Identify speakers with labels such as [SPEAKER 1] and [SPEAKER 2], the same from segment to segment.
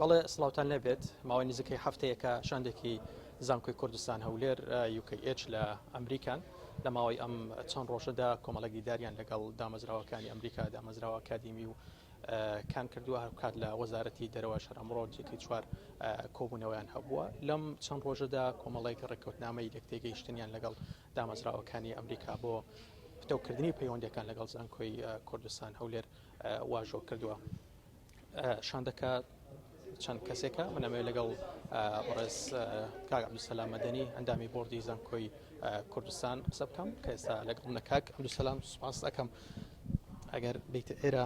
[SPEAKER 1] بەڵێ سڵاوتان لێبێت ماوەی نزیکەی هەفتەیەکە شاندێکی زانکۆی کوردستان هەولێر UKH لە ئەمریکان لە ماوەی ئەم چەند ڕۆژەدا کۆمەڵێکی داریان لەگەڵ دامەزراوەکانی ئەمریکا دامەزراوە ئاکادیمی و کان کردووە هەرکات لە وەزارەتی دەرەوە شەڕ ئەمڕۆژێکی چوار کۆبوونەوەیان هەبووە لەم چەند ڕۆژەدا کۆمەڵێک ڕێککەوتنامەی یەکتێگەیشتنیان لەگەڵ دامەزراوەکانی ئەمریکا بۆ پتەوکردنی پەیوەندەکان لەگەڵ زانکۆی کوردستان هەولێر واژۆ کردووە شاندەکە چەند کەسێکە منەمێ لەگەڵ ڕێز کاک عەبدولسەلام مەدەنی ئەندامی بۆردی زانکۆی کوردستان قسە بکەم کە ئێستا لەگەڵ منە. کاک عەبدولسەلام سوپاس دەکەم ئەگەر بیت ئێرە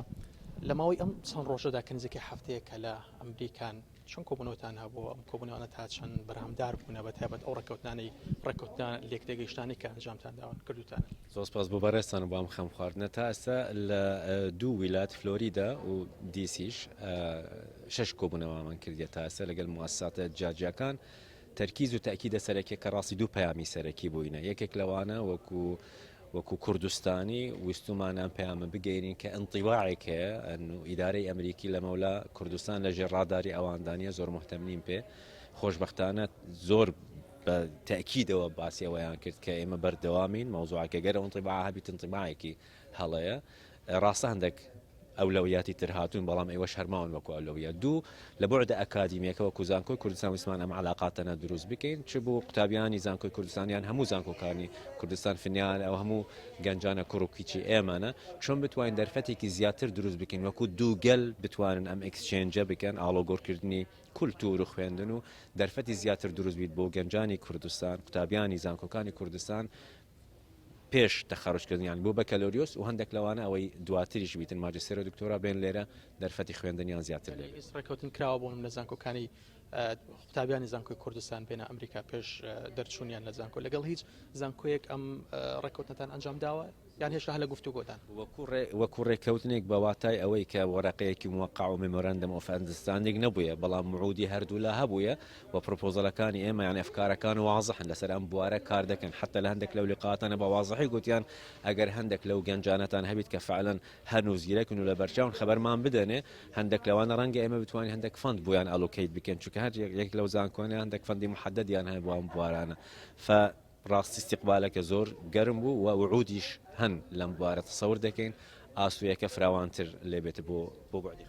[SPEAKER 1] لە ماوەی ئەم چەند ڕۆژەدا کە نزیکەی هەفتەیەکە لە ئەمریکان چۆن کۆبوونەوەتان هەبووە ئەم کۆبوونەوەە تا چەند بەرهەمدار بوونە بەتایبەت ئەو ڕێککەوتنە لێکتێگەیشتانی کە ئەنجامتان داوان کردوتان.
[SPEAKER 2] زۆر سپاس بۆ بەڕێستان بۆ ئەم خەم خواردنە تا ئێستا لە دوو ویلات فلۆریدا و دیسیش 6 کۆبوونەوەمان کردێت تا ئێستا لەگەڵ مواسساتە جاجیەکان تەرکیز و تاکیدە سەرەکیە کە ڕاستی دوو پەیامی سەرەکی بووینە یەکێک لەوانە وەکو کوردستانی ویستومانان پەیامە بگەینین کە ئەنتیواعێکەیە ئیدارەی ئەمریکی لە مەولا کوردستان لە ژێڕاداری ئەواندانیە زۆر محتەمنین پێ خۆشبەختانە زۆر بە تاکیدەوە باسی ئەوەیان کرد کە ئێمە بەردەوامین مەوزوعەکە گەرە ئەنتیباع هەبیت ئەنتیباعێکی هەڵەیە ڕاستە هەندێک ئەولەویاتی تر هاتوون بەڵام ئێوەش هەرماون وەکو ئەولەویە دوو لە بۆعدە ئەکادیمیەکە وەکو زانکۆی کوردستان ویسمان ئەم علاقاتەنە دروست بکەین چ بۆ قوتابیانی زانکۆی کوردستانیان هەموو زانکۆکانی کوردستان فنیان ئەو هەموو گەنجانە کوڕوکیچی ئێمانە چۆن بتوانین دەرفەتێکی زیاتر دروست بکەین وەکو دووگەل بتوانن ئەم ئەکسچێنجە بکەن ئاڵۆگۆڕکردنی کولتور و خوێندن و دەرفەتی زیاتر دروست بیت بۆ گەنجانی کوردستان قوتابیانی زانکۆکانی کوردستان پێش تەخەڕوجکردنیان بۆ بەکەلۆریۆس و هەندێک لەوانە ئەوەی دواتریش بیتن ماجستێرە دکتۆرا بێن لێرە دەرفەتی خوێندنیان زیاتر لێ
[SPEAKER 1] ڕێککەوتن کراوە بۆم لە زانکۆکانی قوتابیانی زانکۆی کوردستان بێنە ئەمریکا پێش دەرچوونیان لە زانکۆ لەگەڵ هیچ زانکۆیەک ئەم ڕێککەوتنەتان ئەنجام داوە یان هێشتا هەلە گفتوگۆتان
[SPEAKER 2] وەکو ڕێککەوتنێک بەواتای ئەوەی کە وەرەقەیەکی موقع و مێمۆرەندەم ئۆف ئەندرستاندینگ نەبووە بەڵام موعودی هەردوو لا هەبووە و پرۆپۆزەلەکانی ئێمە یان ئەفکارەکان واضحن لەسەر ئەم بوارە کار دەکەن حتى لە هەندێک لەو لقاتانە بە واضحی گوتیان ئەگەر هەندێک لەو گەنجانەتان هەبیت کە فعلەن هەنووزگیرەکن و لە بەرچاون خەبەرمان بدەنێ هەندێک لەوانە ڕەنگە ئێمە بتوانین هەندێک فەند بۆیان ئەلۆکەیت بکەن چونکە هەر یەک لەو زانکۆیانە هەندێک فەندی محەدەدیان هەیە بۆ ئەم بوارانە ڕاستی استیقبالەکە زۆر گەرم بوو و وعودیش هەن لەم بوارە تەسەور دەکەین ئاسوویەکە فراوانتر لێبێت بۆ بعدی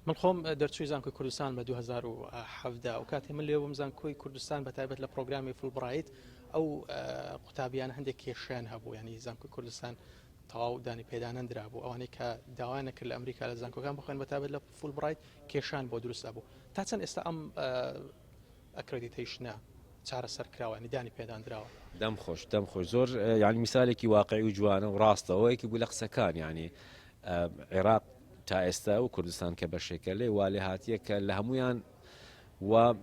[SPEAKER 1] من خۆم دەرچووی زانکۆی کوردستان بە 2017 و کاتێ من لێوم زانکۆی کوردستان بەتایبەت لە پرۆگرامی فولبرایت ئەو قوتابیان هەندێک کێشیان هەبوو ینی زانکۆی کوردستان تەواو دانی پێدانەندرا بوو ئەوانەی کە داوای نەکرد لە ئەمریکا لە زانکۆکان بخوێن بەتایبەت لە فولبرایت کێشان بۆ دروست بوو تا چەند ئێستا ئەم ئەکرێدیتیشنە چارەسەر کراوە نیدانی پێدانراوە
[SPEAKER 2] دەم خۆش زۆر ینی میسالێکی واقعی و جوانە و ڕاستەوەیەکی بوو لە قسەکان ینی عێراق تا ئێستا و کوردستان کە بەشێکە لێ وا لێ هاتیە کە لە هەمویان و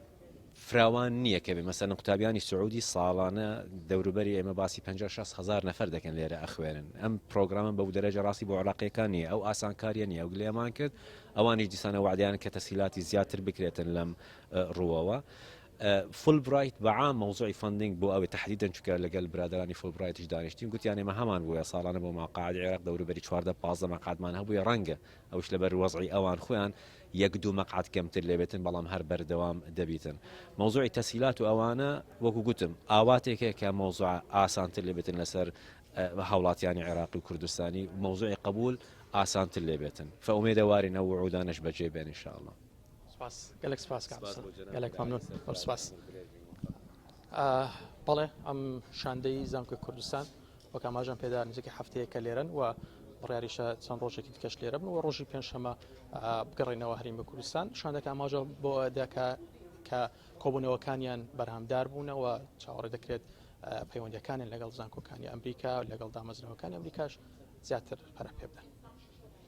[SPEAKER 2] فراوان نییە کە بێ مەسەن قوتابیانی سعودی ساڵانە دەوروبەری ئێمە باسی 50 هزار نەفەر دەکەن لێرە ئەخوێنن ئەم پرۆگرامن بەو دەرەجە ڕاستی بۆ عراقیەکان نیە ئەو ئاسانکاریە نیە ئەو گلێمان کرد ئەوانی دیسانە وعدیان کە تەسهیلاتی زیاتر بکرێتن لەم ڕووەوە فولبرایت بەعام مەوزوعی فاندینگ بۆ ئەوەی تحدیداً چونکە لەگەڵ برادرانی فولبرایتش دانیشتین گوتیان ئێمە هەمان بووە ساڵانە بۆ ماقاعدی عێراق دەوروبەری 14-15 مەقعدمان هەبووە ڕەنگە ئەوش لەبەر وەزعی ئەوان خۆیان یەک دوو مەقعد کەمتر لێبێتن بەڵام هەر بەردەوام دەبیتن مەوزوعی تەسهیلات و ئەوانە وەکو گوتم ئاواتێکەیە کە مەوزوع ئاسانتر لێبێتن لەسەر هاوڵاتیانی عێراقی و کوردستانی مەوزوعی قبول ئاسانتر لێبێتن فەومێدەوارین ئەو وعودانەش بەجێ بێن ئینشاءالله
[SPEAKER 1] گەلێک سپاس گەلێک مەمنون سپاس بەڵێ ئەم شاندەی زانکۆی کوردستان وەک ئاماژەم پێدا نزیکەی هەفتەیەکە لێرن و بڕیاریشە چەند ڕۆژێکی دیکەش لێرە بن و ڕۆژی پێنجشەمە بگەڕێنەوە هەرێمی کوردستان شاندەکە ئاماژە بۆ ئەدەکە کە کۆبوونەوەکانیان بەرهەمدار بوونەوە چاوەڕێ دەکرێت پەیوەندیەکانیان لەگەڵ زانکۆکانی ئەمریکا لەگەڵ دامەزراوەکانی ئەمریکاش زیاتر پەرە پێ بدەن.